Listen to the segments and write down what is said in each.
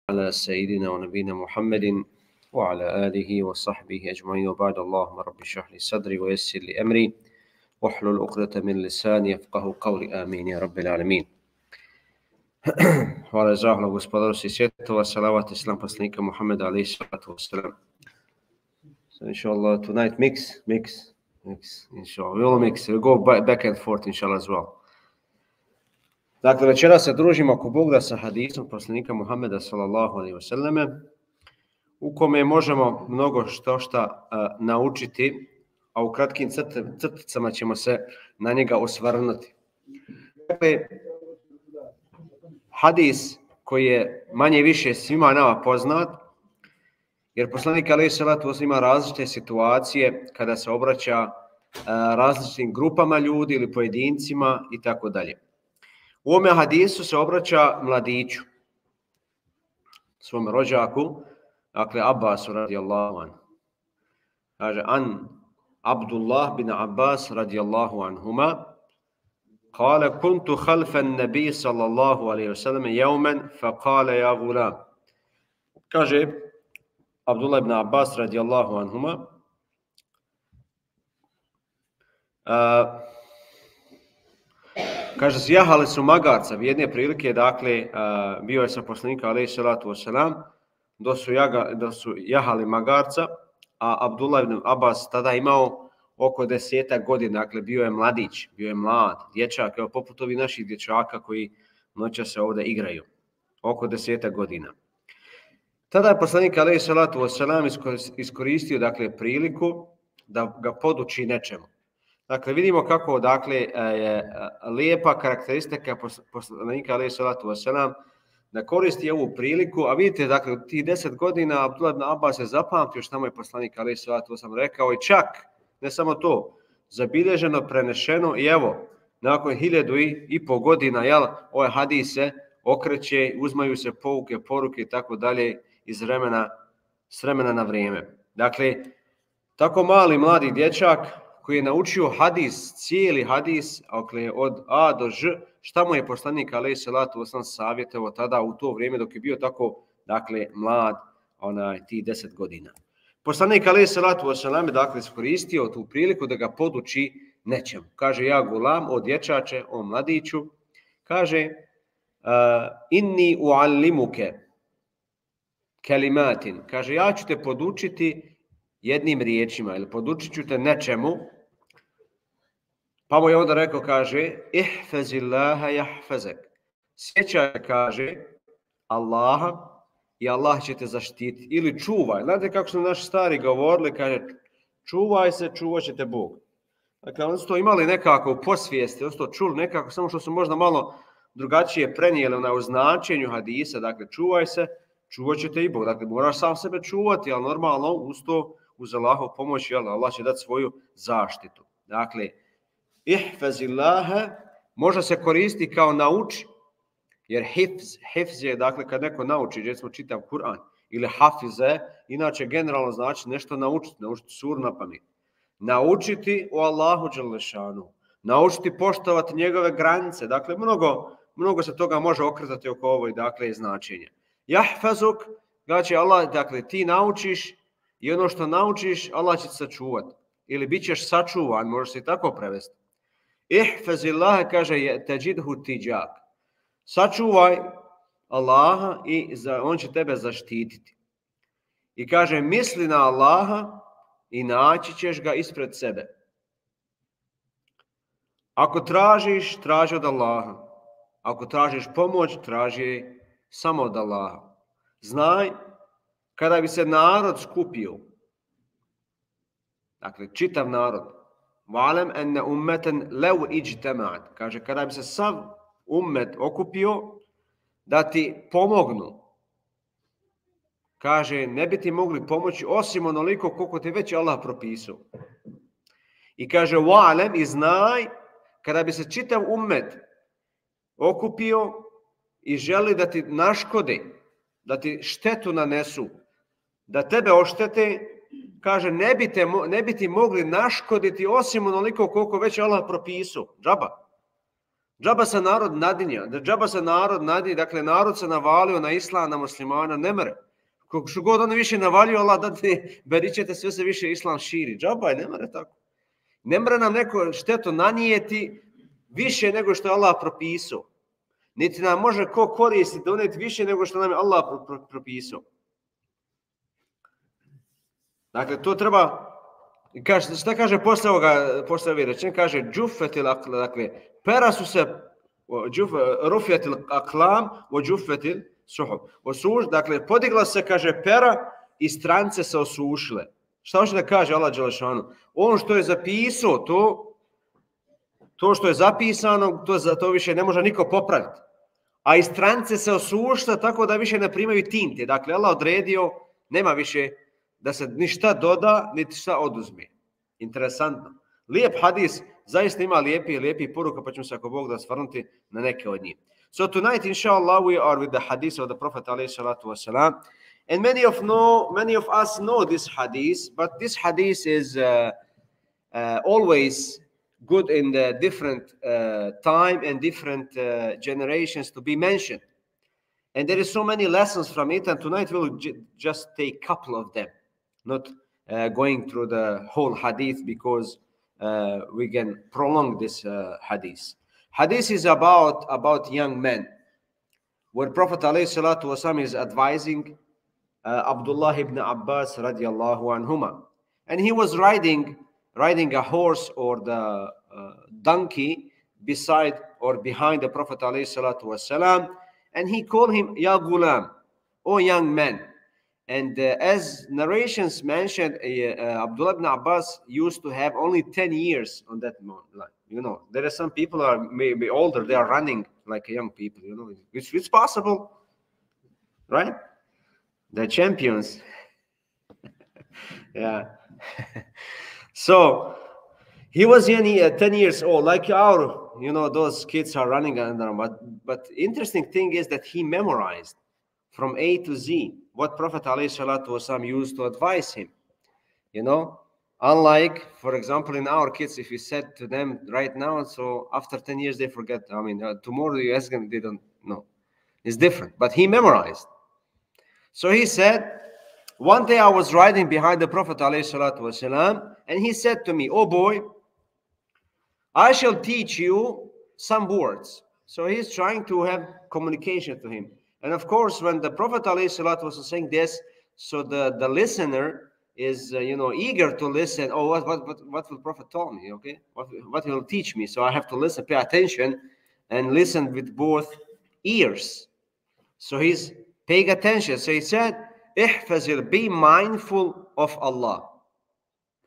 على سيدنا ونبينا محمد وعلى آله وصحبه أجمعين وبعد اللهم رب اشرح لي صدري ويسر لي أمري واحلل عقدة من لساني يفقهوا قولي آمين يا رب العالمين. Hvala i zahvala gospodaru svih svjetova, salavat islam poslanika Muhammeda alaihi salatu wasalam. So inshallah tonight mix, inshallah. We will mix, we'll go back and forth inshallah as well. Dakle, večera se družimo ako Bog da sa hadisom poslanika Muhammeda sallallahu alaihi wasallam, u kome možemo mnogo šta naučiti, a u kratkim crticama ćemo se na njega osvrnuti. Dakle, hadis koji je manje više svima nama poznat, jer poslanik alejhi salatu vesselam ima različite situacije kada se obraća različitim grupama ljudi ili pojedincima i tako dalje. U ovome hadisu se obraća mladiću, svom rođaku, dakle Abbasu radijallahu anhu. Kaže, an Abdullah bin Abbas radijallahu anhuma, قال كنت خلف النبي صلى الله عليه وسلم يوما فقال يا غلام. Kaže Abdullah ibn Abbas radijallahu anhuma, kaže, jahali su magarca v jedne prilike, dakle, bio je sa poslanika alejhi salatu vesselam, da su jahali magarca, a Abdullah ibn Abbas tada imao oko 10 godina, dakle bio je mladić, bio je mlad, dječak, evo poput ovih naših dječaka koji noćas se ovdje igraju, oko 10 godina. Tada je poslanik alejhi salatu vesselam iskoristio, dakle, priliku da ga poduči nečemu. Dakle, vidimo kako, dakle, je lijepa karakteristika poslanika alejhi salatu vesselam da koristi ovu priliku, a vidite, dakle, u tih 10 godina Abdullah ibn Abbas je zapamtio šta mu je poslanik alejhi salatu vesselam rekao i čak, ne samo to, zabilježeno, prenešeno i evo, nakon 1500 godina, ovaj hadis se okreće, uzmaju se pouke, poruke i tako dalje iz vremena na vrijeme. Dakle, tako mali mladi dječak koji je naučio hadis, cijeli hadis, dakle, od A do Ž, šta mu je poslanik alejhi salatu vesselam savjetovao tada u to vrijeme dok je bio tako, dakle, mlad, tih 10 godina. Poslanik alejhi salatu vesselam je, dakle, iskoristio tu priliku da ga poduči nečemu. Kaže, ja gulam, o dječače, o mladiću, kaže, inni uallimuke kelimatin, kaže, ja ću te podučiti jednim riječima, ili podučit ću te nečemu. Pa mu je onda rekao, kaže, ihfazillaha jahfazek, sjećaj, kaže, Allaha i Allah će te zaštiti, ili čuvaj. Znate kako su naši stari govorili, kaže, čuvaj se, čuvat će te Bog. Dakle, oni su to imali nekako u posvijesti, oni su to čuli nekako, samo što su možda malo drugačije prenijeli na značenju hadisa, dakle, čuvaj se, čuvat će te i Bog. Dakle, moraš sam sebe čuvati, ali normalno uz to, uz Allahovu pomoć, Allah će dati svoju zaštitu. Dakle, ihfazillaha može se koristiti kao nauči, jer hifz je, dakle, kad neko nauči, recimo čitav Kur'an, ili hafize, inače generalno znači nešto naučiti sur na pamet. Naučiti o Allahu dželešanu, naučiti poštovati njegove granice, dakle, mnogo se toga može okretati oko ovoj, dakle, značenja. Jahfazuk, znači Allah, dakle, ti naučiš i ono što naučiš, Allah će te sačuvati. Ili bit ćeš sačuvan, može se i tako prevesti. Ihfazillaha, kaže, teđidhu tiđak. Sačuvaj Allaha i on će tebe zaštititi. I kaže, misli na Allaha i naći ćeš ga ispred sebe. Ako tražiš, traži od Allaha. Ako tražiš pomoć, traži samo od Allaha. Znaj, kada bi se narod skupio, dakle, čitav narod, valem enne ummeten lev iđtemaat, kaže, kada bi se sav ummet okupio da ti pomognu, kaže, ne bi ti mogli pomoći osim onoliko koliko ti već Allah propisao. I kaže, valem, i znaj, kada bi se čitav ummet okupio i želi da ti naškode, da ti štetu nanesu, da tebe oštete, kaže, ne bi ti mogli naškoditi osim onoliko koliko već Allah propisao. Džaba. Džaba se narod nadinja, dakle narod se navalio na islam, na muslimana, ne mere. Što god on više navalio, Allah dadne, beričete sve se više islam širi. Džaba je, ne mere tako. Ne mere nam neko štetu nanijeti više nego što je Allah propisao. Niti nam može ko koristiti doneti više nego što nam je Allah propisao. Dakle, to treba, šta kaže posle ove rečenja? Kaže, džufetil akla, dakle, pera su se, rufjetil aklam, o džufetil suhub. Dakle, podigla se, kaže, pera i strance se osušile. Šta hoće da kaže Allah dželešanu? Ono što je zapisao, to što je zapisano, to više ne može niko popraviti. A i strance se osušile tako da više ne primaju tinte. Dakle, Allah odredio, nema više da se ništa doda, niti šta oduzme. Interesantno. Lijep hadis, zaista ima lijepi poruka, pa ćemo se ako Bog da svrnuti na neke od njih. So tonight, inshallah, we are with the hadith of the Prophet alayhi salatu wasalam. And many of us know this hadith, but this hadith is always good in the different time and different generations to be mentioned. And there is so many lessons from it, and tonight we'll just take a couple of them, not going through the whole hadith because we can prolong this hadith. Hadith is about young men, where Prophet ﷺ is advising Abdullah ibn Abbas radiallahu anhuma. And he was riding a horse or the donkey beside or behind the Prophet ﷺ, and he called him Ya Ghulam, O young man. And as narrations mentioned, Abdullah ibn Abbas used to have only 10 years on that line. You know, there are some people are maybe older, they are running like young people, you know, it's possible, right? The champions. Yeah. So he was 10 years old, like our, you know, those kids are running under. But interesting thing is that he memorized from A to Z what Prophet ﷺ used to advise him. You know, unlike, for example, in our kids, if you said to them right now, so after 10 years they forget. I mean, tomorrow you ask them, they don't know. It's different. But he memorized. So he said, one day I was riding behind the Prophet ﷺ, and he said to me, "Oh boy, I shall teach you some words." So he's trying to have communication to him. And of course, when the Prophet ﷺ was saying this, so the listener is, eager to listen. Oh, what will Prophet tell me? Okay, what will teach me? So I have to listen, pay attention, and listen with both ears. So he's paying attention. So he said, "Ihfazil, be mindful of Allah,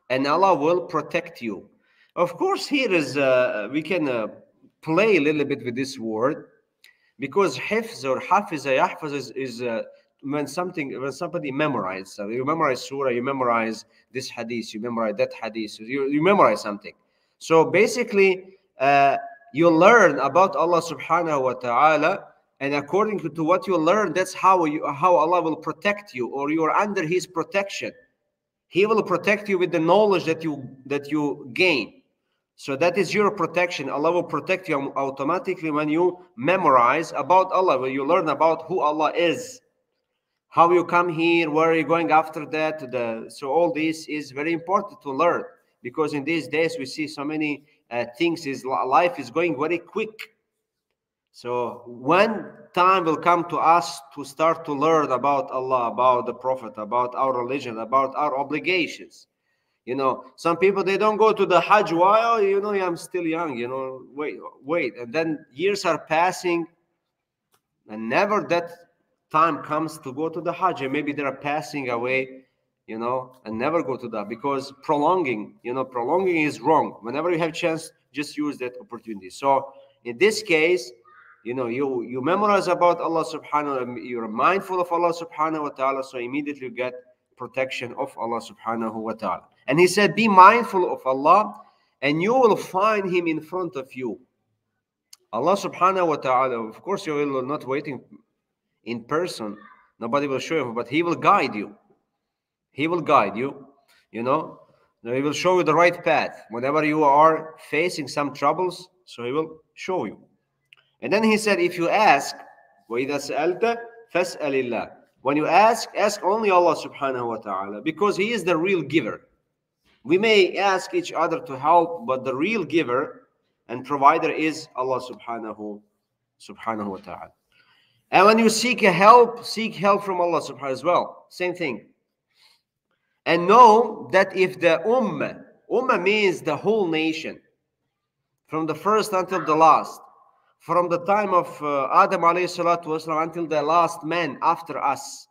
and Allah will protect you." Of course, here is we can play a little bit with this word, because hifz or hafiza yahfaz is when somebody memorizes. So you memorize surah, you memorize this hadith, you memorize that hadith, you memorize something. So basically, you learn about Allah subhanahu wa ta'ala, and according to what you learn, that's how Allah will protect you, or you are under His protection. He will protect you with the knowledge that you gain. So that is your protection. Allah will protect you automatically when you memorize about Allah, when you learn about who Allah is, how you come here, where are you going after that. So all this is very important to learn, because in these days we see so many things. Life is going very quick. So when time will come to us to start to learn about Allah, about the Prophet, about our religion, about our obligations. You know, some people, they don't go to the Hajj. Why? Oh, I'm still young, wait. And then years are passing, and never that time comes to go to the Hajj. And maybe they are passing away, and never go to that, because prolonging is wrong. Whenever you have chance, just use that opportunity. So in this case, you memorize about Allah subhanahu wa ta'ala, you're mindful of Allah subhanahu wa ta'ala, so immediately you get protection of Allah subhanahu wa ta'ala. And he said, be mindful of Allah, and you will find Him in front of you. Allah subhanahu wa ta'ala, of course, you will not waiting in person. Nobody will show you, but He will guide you. He will guide you, He will show you the right path. Whenever you are facing some troubles, so He will show you. And then he said, if you ask, وَإِذَا سَأَلْتَ فَاسْأَلِ اللَّهِ. When you ask only Allah subhanahu wa ta'ala, because He is the real giver. We may ask each other to help, but the real giver and provider is Allah subhanahu wa ta'ala. And when you seek help from Allah subhanahu wa ta'ala as well. Same thing. And know that if the ummah means the whole nation, from the first until the last, from the time of Adam alayhi salatu wasalam until the last man after us.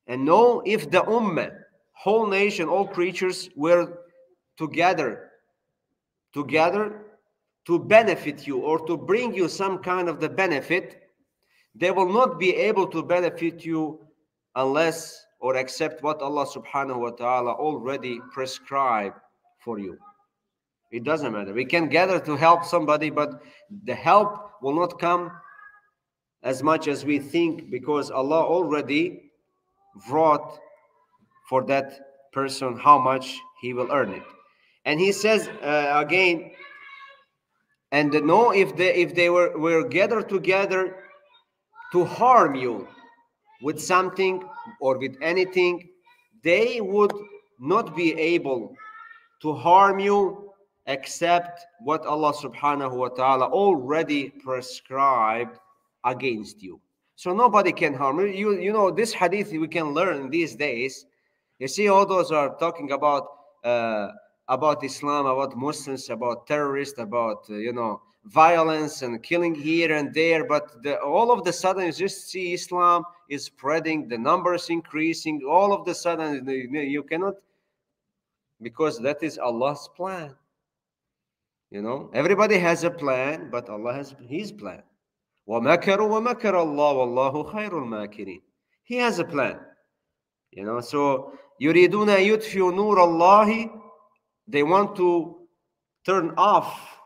And know if the ummah, whole nation, all creatures were together to benefit you or to bring you some kind of the benefit, they will not be able to benefit you unless or except what Allah subhanahu wa ta'ala already prescribed for you. It doesn't matter. We can gather to help somebody, but the help will not come as much as we think, because Allah already brought for that person how much he will earn it. And he says again, and know if they were gathered together to harm you with something or with anything, they would not be able to harm you except what Allah subhanahu wa ta'ala already prescribed against you. So nobody can harm you. You know, this hadith we can learn these days. You see, all those are talking about Islam, about Muslims, about terrorists, about violence and killing here and there. But all of the sudden, you just see Islam is spreading, the numbers increasing. All of the sudden, you cannot, because that is Allah's plan. Everybody has a plan, but Allah has His plan. وَمَكَرُوا وَمَكَرَ اللَّهُ وَاللَّهُ خَيْرُ الْمَاكِرِينَ. He has a plan. So يُرِيدُونَ يُطْفِئُوا نُورَ اللَّهِ. They want to turn off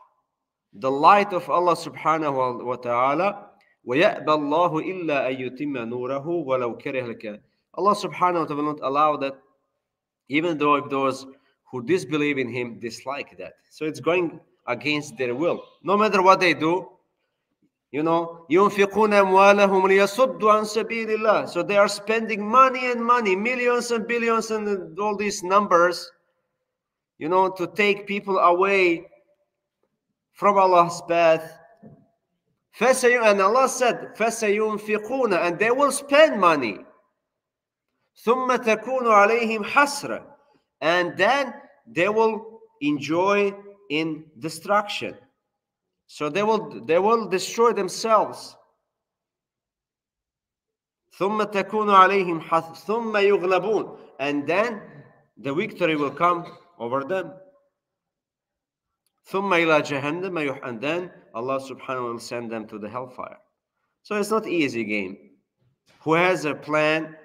the light of Allah subhanahu wa ta'ala. وَيَأْبَى اللَّهُ إِلَّا أَن يُتِمَّ نُورَهُ وَلَوْ كَرِهَ الْكَافِرُونَ. Allah subhanahu wa ta'ala will not allow that, even though if those who disbelieve in Him dislike that. So it's going against their will. No matter what they do, يُنْفِقُونَ أَمْوَالَهُمْ لِيَصُدُّوا عَنْ سَبِيلِ اللَّهِ. So they are spending money and money, millions and billions and all these numbers, to take people away from Allah's path. And Allah said, فَسَيُنْفِقُونَ, and they will spend money. ثُمَّ تَكُونُ عَلَيْهِمْ حَسْرَةً, and then they will enjoy in destruction. So they will destroy themselves. ثُمَّ تَكُونُ عَلَيْهِمْ حَسْرَةً ثُمَّ يُغْلَبُونَ, and then the victory will come over them. ثُمَّ إِلَى جَهَنَّمَ, and then Allah subhanahu wa ta'ala will send them to the hellfire. So it's not easy game. Who has a plan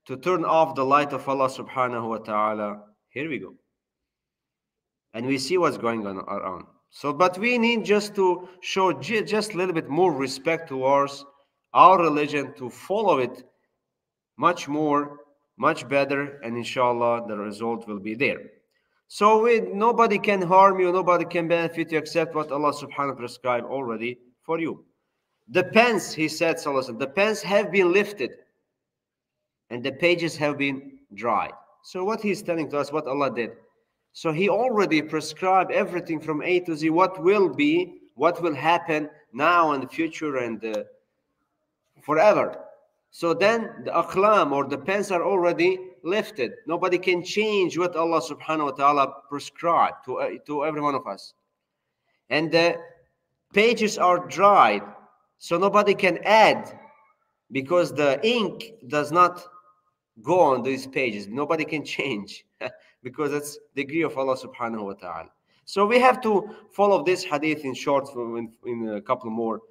to turn off the light of Allah subhanahu wa ta'ala? Here we go. And we see what's going on around. So, but we need just to show just a little bit more respect towards our religion, to follow it much more, much better, and inshallah the result will be there. So nobody can harm you, nobody can benefit you except what Allah subhanahu wa ta'ala prescribed already for you. The pens, he said, the pens have been lifted and the pages have been dried. So what he's telling to us, what Allah did. So He already prescribed everything from A to Z, what will be, what will happen now and the future and forever. So then the aqlam or the pens are already lifted. Nobody can change what Allah subhanahu wa ta'ala prescribed to every one of us. And the pages are dried, so nobody can add, because the ink does not go on these pages. Nobody can change because it's the decree of Allah subhanahu wa ta'ala. So we have to follow this hadith in short in a couple more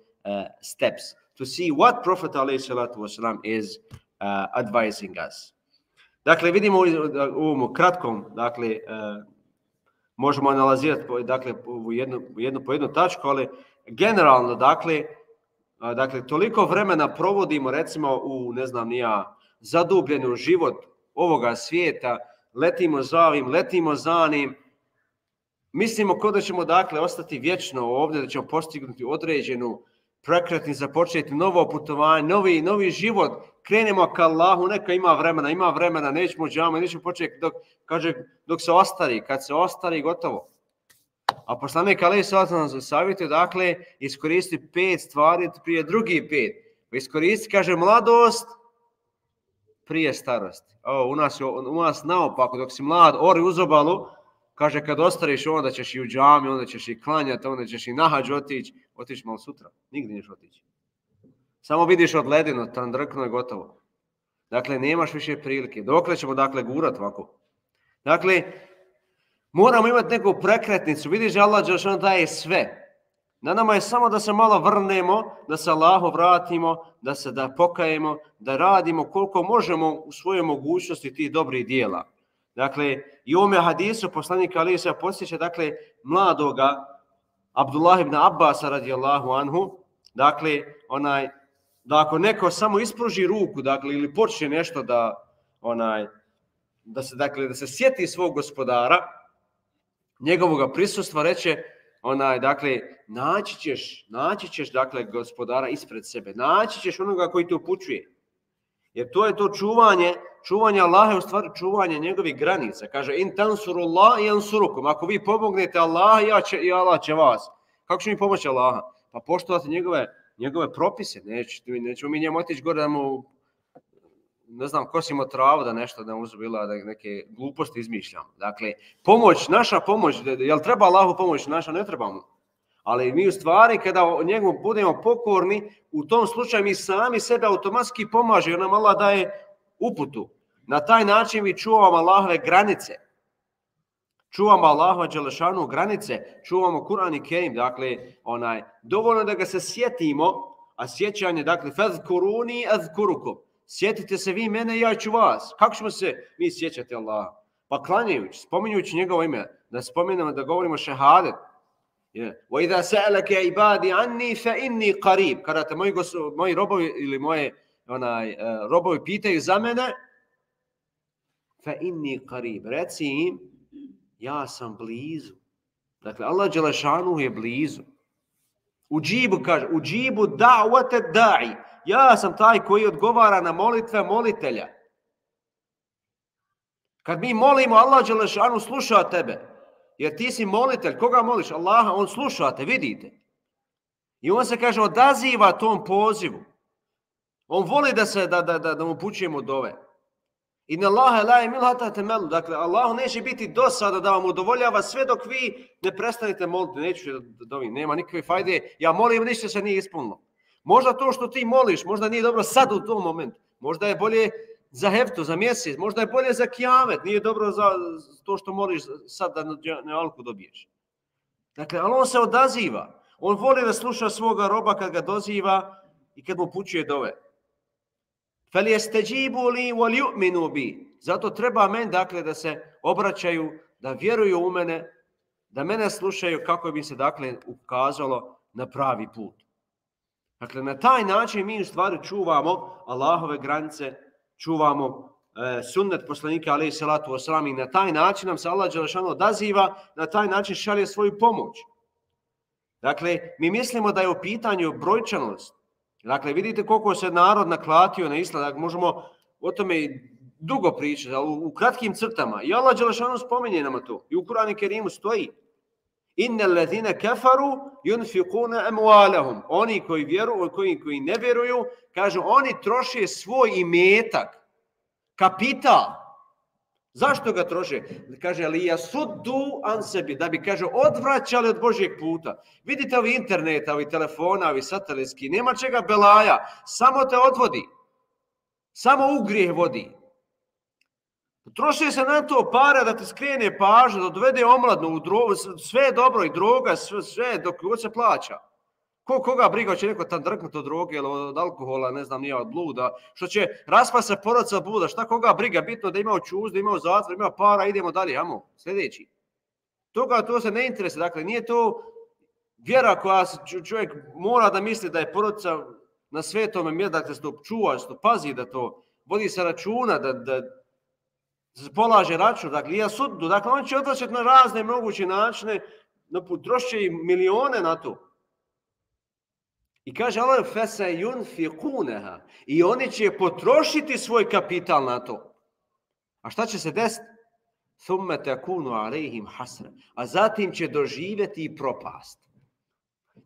steps to see what Prophet alayhi salatu wasalam is advising us. Dakle, vidimo u ovom kratkom, dakle, možemo analizirati dakle, jednu po jednu tačku, ali generalno, dakle, toliko vremena provodimo, recimo, u, ne znam ni ja, zadubljeni u život ovoga svijeta, letimo za ovim, letimo za onim. Mislimo kao da ćemo dakle ostati vječno ovdje, da ćemo postignuti određenu prekretnicu, započeti novo putovanje, novi život. Krenemo ka Allahu, neka ima vremena, nećemo džame, nećemo početi dok se ostari. Kad se ostari, gotovo. A poslanik alejhi selatu nam savjetuje, dakle, iskoristi 5 stvari prije drugih 5. Iskoristi, kaže, mladost prije starosti. U nas naopako, dok si mlad, ori uz obalu, kaže, kad ostariš, onda ćeš i u džami, onda ćeš i klanjati, onda ćeš i na hadž otići malo sutra. Nigdje neš otići. Samo vidiš od ledinu, tandrkno je gotovo. Dakle, nemaš više prilike. Dokle ćemo, dakle, gurat ovako? Dakle, moramo imati neku prekretnicu. Vidiš da Allah dželešanu daje sve. Na nama je samo da se malo vrnemo, da se Allahu vratimo, da pokajemo, da radimo koliko možemo u svojoj mogućnosti tih dobrih dijela. Dakle, i u ovome hadisu poslanika alejhi selatu podsjeća, dakle, mladoga Abdullah ibn Abbasa radijallahu anhu, dakle, da ako neko samo ispruži ruku, dakle, ili počne nešto da se sjeti svog gospodara, njegovoga prisustva, reče, dakle, naći ćeš, dakle, gospodara ispred sebe, naći ćeš onoga koji te upućuje. Jer to je to čuvanje Allaha je u stvari čuvanje njegovih granica. Kaže, in tansurullah yansurukum. Ako vi pomognete Allaha, i Allah će vas. Kako će mi pomoći Allaha? Pa poštovati njegove propise. Nećemo mi njemu otići gore da mu, ne znam, kosimo travu, da nešto, da uzbila, da neke gluposti izmišljamo. Dakle, naša pomoć, jel treba Allahu pomoć naša? Ne trebamo. Ali mi u stvari, kada njemu budemo pokorni, u tom slučaju mi sami sebe automatski pomažemo, jer nam Allah daje uputu. Na taj način mi čuvamo Allahove granice. Čuvamo Allahove dželešanu granice, čuvamo Kur'an i Kerim, dakle, dovoljno da ga se sjetimo, a sjećanje, dakle, fazkuruni azkurukum. Sjetite se vi mene, ja ću vas. Kako ćemo se mi sjećati Allaha? Pa klanjajući, spominjući njegovo ime, da spomenemo, da govorimo šehadet. وَإِذَا سَأَلَكَ عِبَادِ عَنِّي فَإِنِّي قَرِيب. Kada te moji robovi ili moje robovi pitaju za mene, فَإِنِّي قَرِيب. Reci im, ja sam blizu. Dakle, Allah dželešanu je blizu. Uđibu kaže, uđibu da'wate da'i. Ja sam taj koji odgovara na molitve molitelja. Kad mi molimo, Allah dželešanu sluša tebe. Jer ti si molitelj, koga moliš? Allaha, on sluša te, vidite. I on se, kaže, odaziva tom pozivu. On voli da mu upućujemo dove. Inna Allaha la yamillu hatta tamallu. Dakle, Allahu neće biti dosada da vam udovoljava sve dok vi ne prestanete moliti. Neću da dovim, nema nikakve fajde. Ja molim, ništa se nije ispunilo. Možda to što ti moliš, možda nije dobro sad u tom momentu. Možda je bolje za heftu, za mjesec, možda je bolje za kijamet, nije dobro za to što moliš sad da na alku dobiješ. Dakle, ali on se odaziva. On voli da sluša svoga roba kad ga doziva i kad mu upućuje dove. فَلْيَسْتَجِيبُوا لِي وَلْيُؤْمِنُوا بِي. Zato treba meni, dakle, da se obraćaju, da vjeruju u mene, da mene slušaju kako bi se, dakle, ukazalo na pravi put. Dakle, na taj način mi u stvari čuvamo Allahove granice, čuvamo sunnet poslanika alejhi selatu vesselam i na taj način nam se Allah dželešanu odaziva, na taj način šalje svoju pomoć. Dakle, mi mislimo da je u pitanju brojčanost. Dakle, vidite koliko se narod naklatio na islam, dakle, možemo o tome i dugo pričati, ali u kratkim crtama. I Allah dželešanu spominje nama to. I u Kur'anu Kerimu stoji: Innal ladhina kafaru yunfiquna amwalahum. Oni koji vjeruju, koji ne vjeruju, kažu, oni troše svoj imetak, kapital. Zašto ga troše? Kaže, li yasuddu an sebi, da bi, kaže, odvraćali od Božjeg puta. Vidite ovi interneta, ovi telefona, ovi satelitski, nema čega belaja, samo te odvodi. Samo u grijeh vodi. Troši se na to pare da ti skrene pažnju, da dovede omladnu, sve je dobro i droga, sve dok god se plaća. Koga briga, će neko tam drknuti od droge ili od alkohola, ne znam, nije od bluda, što će raspast se porodica od bluda, šta koga briga, bitno da ima čuz, da ima zatvor, ima para, idemo dalje, ajmo, sljedeći. To se ne interesuje, dakle, nije to vjera koja čovjek mora da misli da je porodica na svetome mjestu, da se to čuva, da se to pazi, da to vodi se računa, se polaže račun, dakle, ja suddu, dakle, on će odlačiti na razne moguće načine, trošit će i milijone na to. I kaže Allah, فَسَيُنْفِقُونَهَا, i oni će potrošiti svoj kapital na to. A šta će se desiti? ثُمَّ تَكُونُ عَلَيْهِمْ حَسْرًا, a zatim će doživjeti i propast.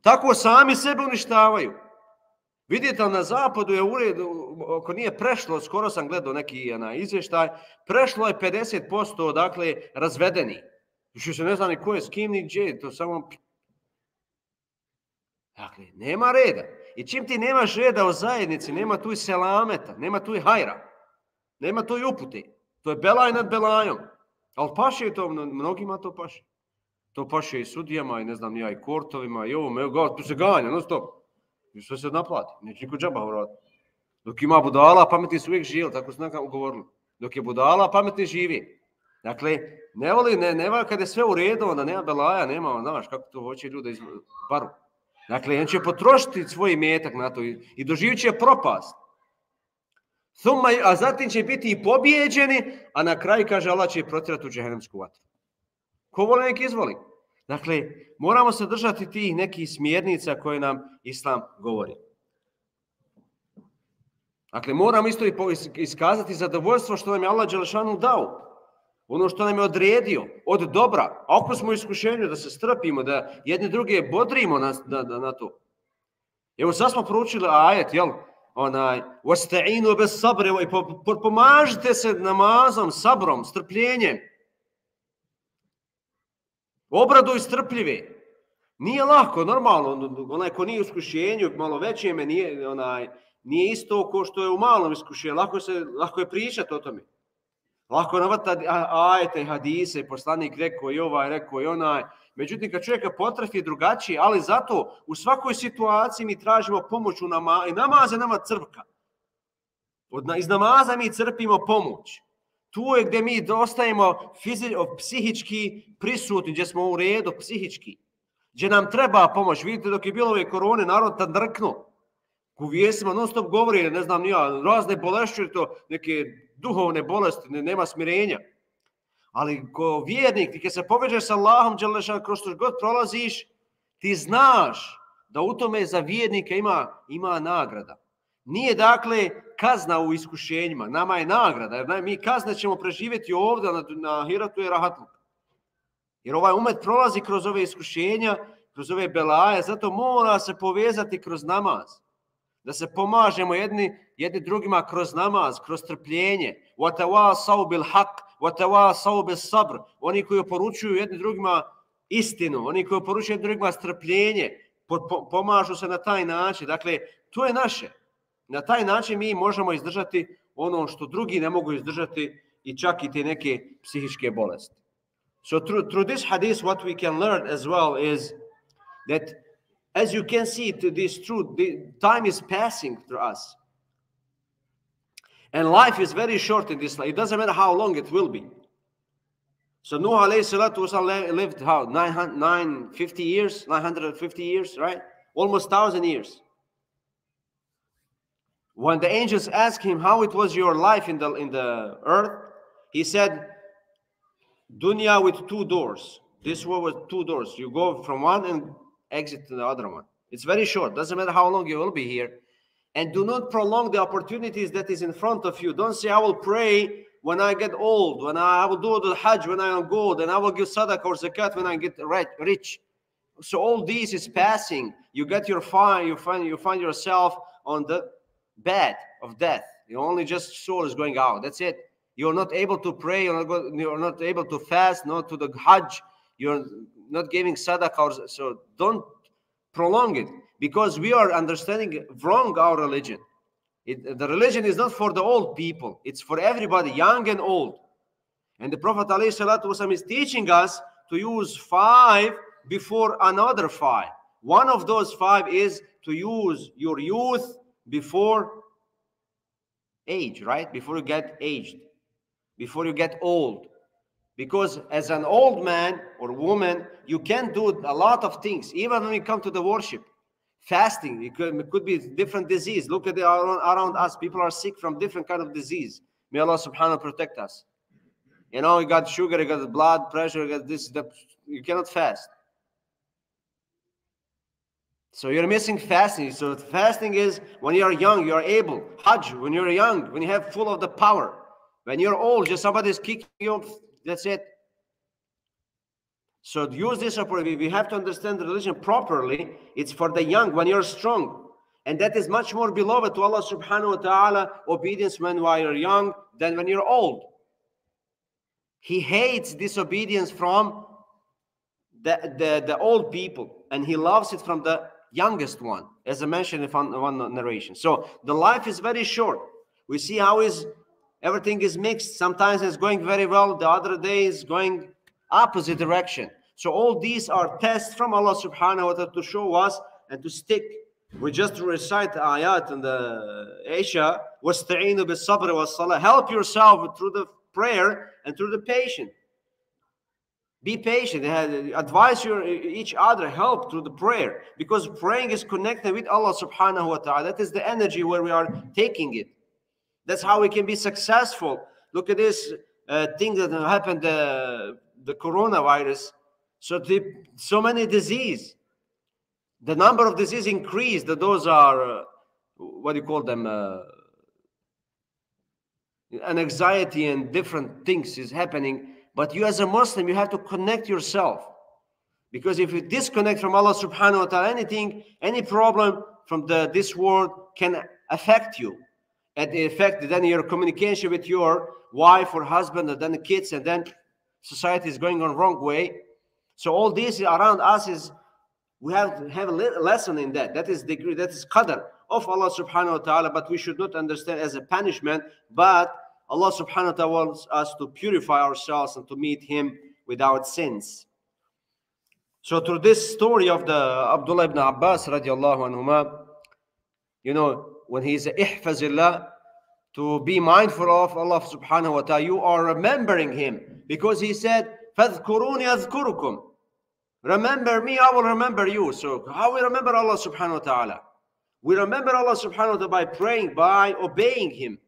Tako sami sebe uništavaju. Vidite, na zapadu je uredu, ako nije prešlo, skoro sam gledao neki izvještaj, prešlo je 50%, dakle, razvedeni. Više se ne zna ni ko je s kim, ni gdje, to samo... Dakle, nema reda. I čim ti nemaš reda u zajednici, nema tu i selameta, nema tu i hajra, nema tu i upute. To je belaj nad belajom. Ali paše to, mnogima to paše. To paše i sudijama, i ne znam, ja i kortovima, i ovome, tu se ganja, non stop. I sve se naplati, neće niko džaba uraditi. Dok ima budala, pametni su uvijek živjeli, tako su nekako govorili. Dok je budala, pametni živi. Dakle, ne voli kad je sve u redu, onda nema belaja, nema, znaš, kako to hoće ljude iz baru. Dakle, on će potrošiti svoj imetak na to i doživit će propast. A zatim će biti i pobijeđeni, a na kraju, kaže Allah, će protjerati u džehennemsku vatru. Ko voli, nek izvoli. Dakle, moramo se držati tih nekih smjernica koje nam Islam govori. Dakle, moramo isto iskazati zadovoljstvo što nam je Allah dželešanu dao. Ono što nam je odredio od dobra. A ako smo u iskušenju da se strpimo, da jedni druge bodrimo na to. Evo sad smo proučili ajet, jel? وَاسْتَعِينُوا بِالصَّبْرِ, i pomažite se namazom, sabrom, strpljenjem. Obraduj strpljive. Nije lako, normalno, onaj ko nije u iskušenju, malo većeme, nije isto ko što je u malom iskušenju, lako je pričati o tome. Lako je navatati ajete i hadise, poslanik rekao i ovaj, rekao i onaj. Međutim, kad čovjeka potrefi drugačije, ali zato u svakoj situaciji mi tražimo pomoć u namazu. I namaz je nama crpka. Iz namaza mi crpimo pomoć. Tu je gdje mi ostajemo psihički prisutni, gdje smo u redu psihički. Gdje nam treba pomoć. Vidite, dok je bilo ove korone, narod tad drknuo. U vijestima non stop govori, ne znam, razne bolesti, to neke duhovne bolesti, nema smirenja. Ali ko vjernik, ti kad se povežeš sa Allahom, kroz što god prolaziš, ti znaš da u tome za vjernika ima nagrada. Nije dakle kazna u iskušenjima, nama je nagrada, jer mi kazne ćemo preživjeti ovdje na Hiratu i Rahatluk. Jer ovaj umet prolazi kroz ove iskušenja, kroz ove belaje, zato mora se povezati kroz namaz. Da se pomažemo jedni drugima kroz namaz, kroz strpljenje. وَتَوَاسَوْا بِالْحَقِّ وَتَوَاسَوْا بِالصَّبْرِ, oni koji oporučuju jedni drugima istinu, oni koji oporučuju jedni drugima strpljenje, pomažu se na taj način. Dakle, to je naše. Na taj način mi možemo izdržati ono što drugi ne mogu izdržati i čak i te neke psihičke bolesti. So through this hadith, what we can learn as well is that as you can see, this truth, the time is passing through us. And life is very short in this life. It doesn't matter how long it will be. So Nuh alayhi salatu wasalam lived how? 950 years? 950 years, right? Almost 1,000 years. When the angels asked him how it was your life in the earth, he said, Dunya with 2 doors. This world with 2 doors. You go from one and exit to the other one. It's very short. Doesn't matter how long you will be here. And do not prolong the opportunities that is in front of you. Don't say, I will pray when I get old, when I will do the Hajj when I am old, and I will give sadaqah or zakat when I get rich. So all this is passing. You get your fine, you find yourself on the bed of death. Your only just soul is going out. That's it. You're not able to pray, you're not able to fast, not to the Hajj, you're not giving sadaqah. So don't prolong it, because we are understanding wrong our religion. The religion is not for the old people. It's for everybody, young and old. And the Prophet ﷺ is teaching us to use 5 before another 5. One of those 5 is to use your youth before age, right? Before you get aged, before you get old. Because as an old man or woman, you can do a lot of things, even when you come to the worship. Fasting, it could be different disease. Look at around us. People are sick from different kind of disease. May Allah subhanahu wa ta'ala protect us. You know, you got sugar, you got blood pressure, you got this, that. You cannot fast. So you're missing fasting. So fasting is when you are young, you are able. Hajj, when you're young, when you have full of the power. When you're old, just somebody is kicking you off. That's it. So use this opportunity. We have to understand the religion properly. It's for the young when you're strong. And that is much more beloved to Allah subhanahu wa ta'ala, obedience when you're young than when you're old. He hates disobedience from the old people, and he loves it from the youngest one, as I mentioned in one narration. So the life is very short. We see how everything is mixed. Sometimes it's going very well, the other day is going opposite direction. So all these are tests from Allah subhanahu wa ta'ala to show us and to stick. We just recite the ayat in the Aisha, وَاسْتَعِينُوا بِالصَّبْرِ وَالصَّلَاةِ. Help yourself through the prayer and through the patience. Be patient. Advise each other. Help through the prayer. Because praying is connected with Allah subhanahu wa ta'ala. That is the energy where we are taking it. That's how we can be successful. Look at this thing that happened, the coronavirus. So many diseases. The number of diseases increased. Those are, what do you call them? An anxiety and different things is happening. But you as a Muslim, you have to connect yourself. Because if you disconnect from Allah subhanahu wa ta'ala, anything, any problem from this world can affect you. And it affects then your communication with your wife or husband, and then the kids, and then society is going on wrong way. So all this around us is, we have to have a lesson in that. That is degree, that is qadr of Allah subhanahu wa ta'ala, but we should not understand as a punishment, but Allah subhanahu wa ta'ala wants us to purify ourselves and to meet Him without sins. So through this story of the Abdullah ibn Abbas radiallahu anhuma, you know, when he's ihfazillah, to be mindful of Allah subhanahu wa ta'ala, you are remembering Him, because He said, فَاذْكُرُونِ أَذْكُرُكُمْ. Remember me, I will remember you. So how we remember Allah subhanahu wa ta'ala? We remember Allah subhanahu wa ta'ala by praying, by obeying Him.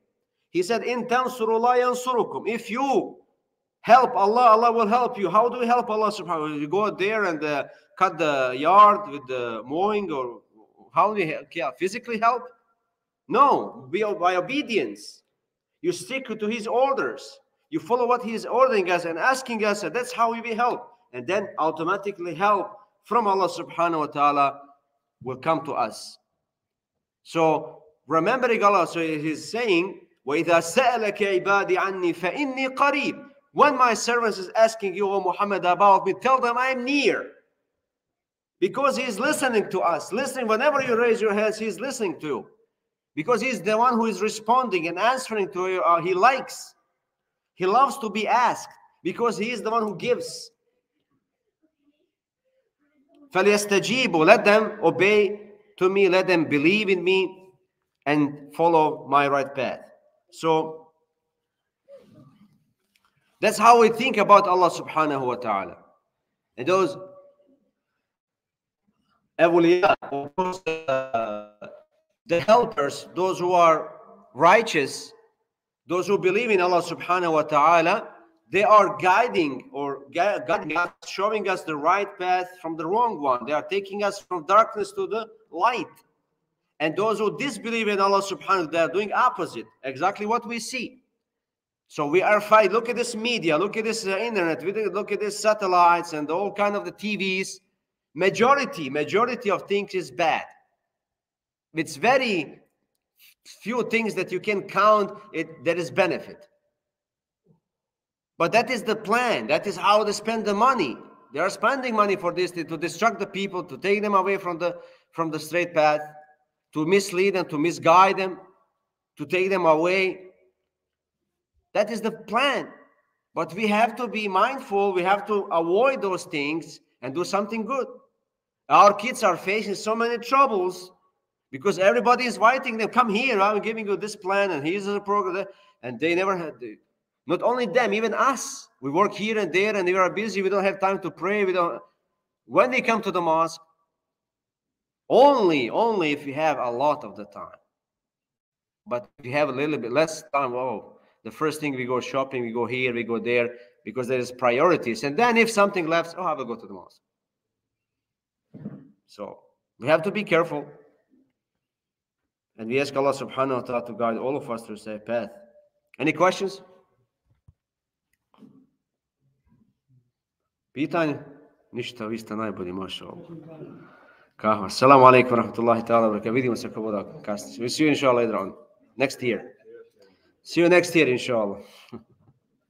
He said, "In tansurullah yansurukum." If you help Allah, Allah will help you. How do we help Allah subhanahu wa ta'ala? You go there and cut the yard with the mowing, or how do we physically help? No, by obedience. You stick to His orders. You follow what He is ordering us and asking us, and that's how we will help. And then automatically help from Allah subhanahu wa ta'ala will come to us. So remembering Allah, so He's saying, وَإِذَا سَأَلَكَ عِبَادِ عَنِّي فَإِنِّي قَرِيبٌ. When my servants is asking you, O Muhammad, about me, tell them I am near. Because He is listening to us. Listening, whenever you raise your hands, He is listening to you. Because He is the one who is responding and answering to you. He likes. He loves to be asked, because He is the one who gives. فَلْيَسْتَجِيبُوا. Let them obey to me. Let them believe in me and follow my right path. So that's how we think about Allah subhanahu wa ta'ala. And those awliya, the helpers, those who are righteous, those who believe in Allah subhanahu wa ta'ala, they are guiding us, showing us the right path from the wrong one. They are taking us from darkness to the light. And those who disbelieve in Allah subhanahu wa ta'ala, they are doing opposite, exactly what we see. So we are fighting. Look at this media, look at this internet, look at these satellites and all kind of the TVs. Majority of things is bad. It's very few things that you can count that is benefit. But that is the plan. That is how they spend the money. They are spending money for this, to distract the people, to take them away from the straight path, to mislead them, to misguide them, to take them away. That is the plan. But we have to be mindful. We have to avoid those things and do something good. Our kids are facing so many troubles because everybody is inviting them. Come here, I'm giving you this plan, and here's the program. And they never had. Not only them, even us. We work here and there, and we are busy. We don't have time to pray. When they come to the mosque, only if you have a lot of the time. But if you have a little bit less time, oh, The first thing we go shopping, we go here, we go there, because there is priorities. And then if something left, I will go to the mosque. So we have to be careful. And we ask Allah subhanahu wa ta'ala to guide all of us through a safe path. Any questions? Pitanje? Ništa, vi ste najbolji, maša Allah. Kahva. Assalamu alaikum wa rahmatullahi ta'ala wa barakatuh. Vidimo se ako voda kasnije. We see you inshallah later on. Next year. See you next year inshallah.